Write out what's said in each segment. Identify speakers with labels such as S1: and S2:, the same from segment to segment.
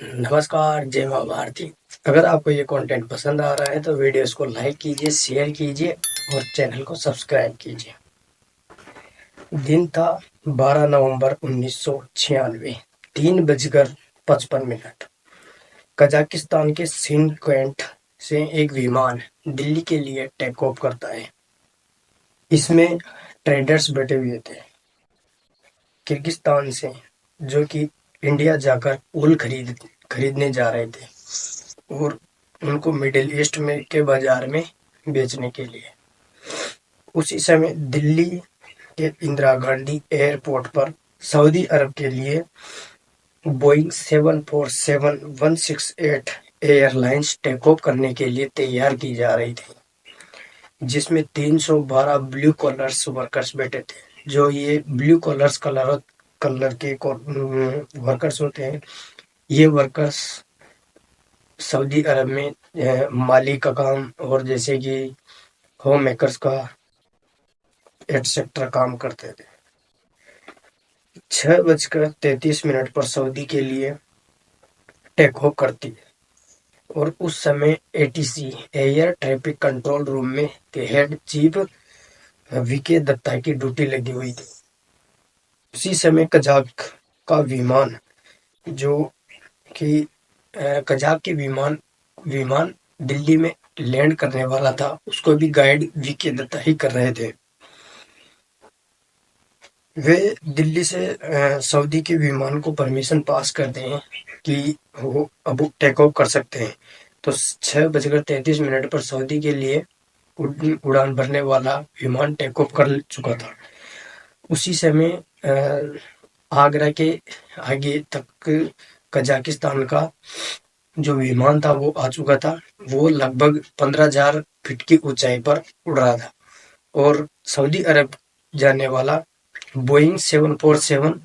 S1: नमस्कार, जय माँ भारती। अगर आपको ये कंटेंट पसंद आ रहा है तो वीडियोस को लाइक कीजिए, शेयर कीजिए और चैनल को सब्सक्राइब कीजिए। दिन था 12 नवंबर 1996, 3:55। कजाकिस्तान के शिमक्वेंट से एक विमान दिल्ली के लिए टेक ऑफ करता है। इसमें ट्रेडर्स बैठे हुए थे किर्गिस्तान से, जो कि इंडिया जाकर ऊल खरीदने जा रहे थे और उनको मिडिल ईस्ट में के बाजार में बेचने के लिए। उसी समय दिल्ली के इंदिरा गांधी एयरपोर्ट पर सऊदी अरब के लिए बोइंग 747-168 एयरलाइंस टेक ऑफ करने के लिए तैयार की जा रही थी, जिसमें 312 ब्लू कॉलर्स वर्कर्स बैठे थे। जो ये ब्लू कॉलर्स कलर के वर्कर्स होते हैं, ये वर्कर्स सऊदी अरब में माली का काम और जैसे कि होम मेकर्स का एटसेट्रा काम करते थे। 6:33 पर सऊदी के लिए टेक ऑफ करती है और उस समय ATC air traffic control room में के हेड चीफ वीके दत्ता की ड्यूटी लगी हुई थी। उसी समय कजाक का विमान, जो कि कजाक के विमान दिल्ली में लैंड करने वाला था, उसको भी गाइड वीके दत्ता ही कर रहे थे। वे दिल्ली से सऊदी के विमान को परमिशन पास करते हैं कि वो अब टेक ऑफ कर सकते हैं। तो 6:33 पर सऊदी के लिए उड़ान भरने वाला विमान टेक ऑफ कर चुका था। उसी समय आगरा के आगे तक कजाकिस्तान का जो विमान था वो आ चुका था। वो लगभग 15,000 फीट की ऊंचाई पर उड़ रहा था और सऊदी अरब जाने वाला बोइंग 747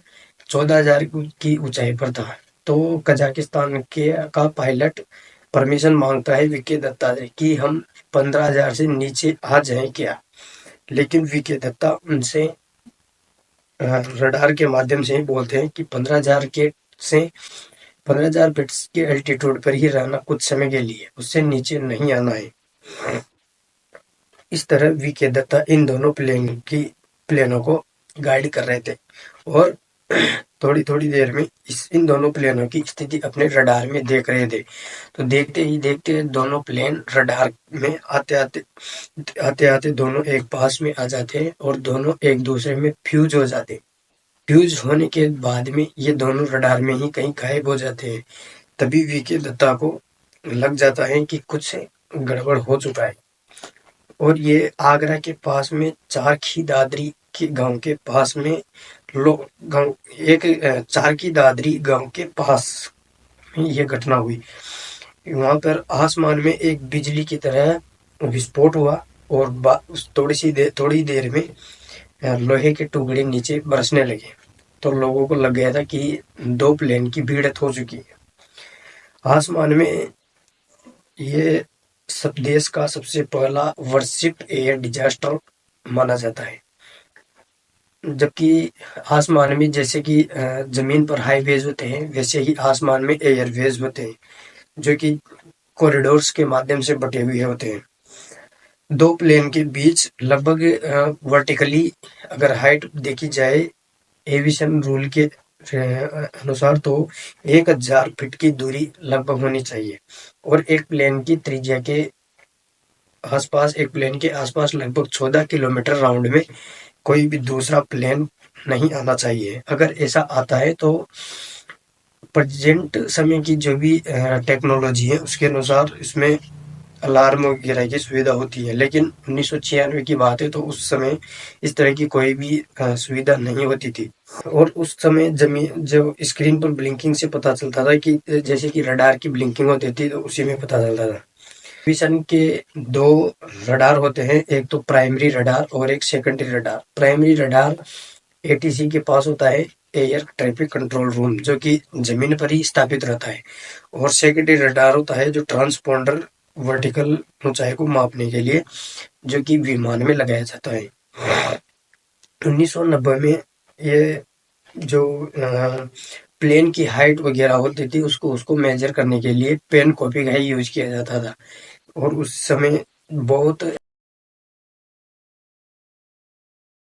S1: 14,000 की ऊंचाई पर था। तो कजाकिस्तान का पायलट परमिशन मांगता है वीके दत्ता से कि हम 15,000 से नीचे आ जाएं क्या। लेकिन वीके दत्ता उनसे रडार के माध्यम से ही बोलते हैं कि 15,000 फीट के एल्टीट्यूड पर ही रहना कुछ समय के लिए, उससे नीचे नहीं आना है। इस तरह वीके दत्ता इन दोनों प्लेनों को गाइड कर रहे थे और थोड़ी देर में इन दोनों प्लेनों की स्थिति अपने रडार में देख रहे थे। तो देखते ही देखते दोनों प्लेन रडार में आते आते दोनों एक पास में आ जाते हैं और दोनों एक दूसरे में फ्यूज हो जाते। फ्यूज होने के बाद में ये दोनों रडार में ही कहीं गायब हो जाते हैं। तभी वीके दत्ता को लग जाता है कि कुछ गड़बड़ हो चुका है और ये आगरा के पास में चारखी दादरी के गांव के पास में चारखी दादरी गांव के पास में ये घटना हुई। वहां पर आसमान में एक बिजली की तरह विस्फोट हुआ और थोड़ी देर में लोहे के टुकड़े नीचे बरसने लगे। तो लोगों को लग गया था कि दो प्लेन की भिड़ंत हो चुकी है। आसमान में ये सब देश का सबसे पहला वर्शिप एयर डिजास्टर माना जाता है। जबकि आसमान में जैसे कि जमीन पर हाईवेज होते हैं, वैसे ही आसमान में एयरवेज होते हैं, जो कि कॉरिडोर्स के माध्यम से बटे हुए होते हैं। दो प्लेन के बीच लगभग वर्टिकली अगर हाइट देखी जाए एविएशन रूल के अनुसार तो 1,000 फीट की दूरी लगभग होनी चाहिए और एक प्लेन के आसपास लगभग 14 किलोमीटर राउंड में कोई भी दूसरा प्लेन नहीं आना चाहिए। अगर ऐसा आता है तो प्रेजेंट समय की जो भी टेक्नोलॉजी है उसके अनुसार इसमें अलार्म वगैरह की सुविधा होती है, लेकिन 1996 की बात है तो उस समय इस तरह की कोई भी सुविधा नहीं होती थी। और उस समय जमीन जो स्क्रीन पर ब्लिंकिंग से पता चलता था कि जैसे कि रडार की ब्लिंकिंग होती थी तो उसी में पता चलता था। विशन के दो रडार होते हैं, एक तो प्राइमरी रडार और एक secondary radar. Primary radar ATC के पास होता है, एयर ट्रैफिक कंट्रोल रूम, जो कि जमीन पर ही स्थापित रहता है। और सेकेंडरी रडार होता है जो ट्रांसपोंडर वर्टिकल ऊंचाई को मापने के लिए, जो कि विमान में लगाया जाता है। 1990 में ये जो प्लेन की हाइट वगैरह होती थी उसको उसको मेजर करने के लिए पेन कॉपी का ही यूज किया जाता था और उस समय बहुत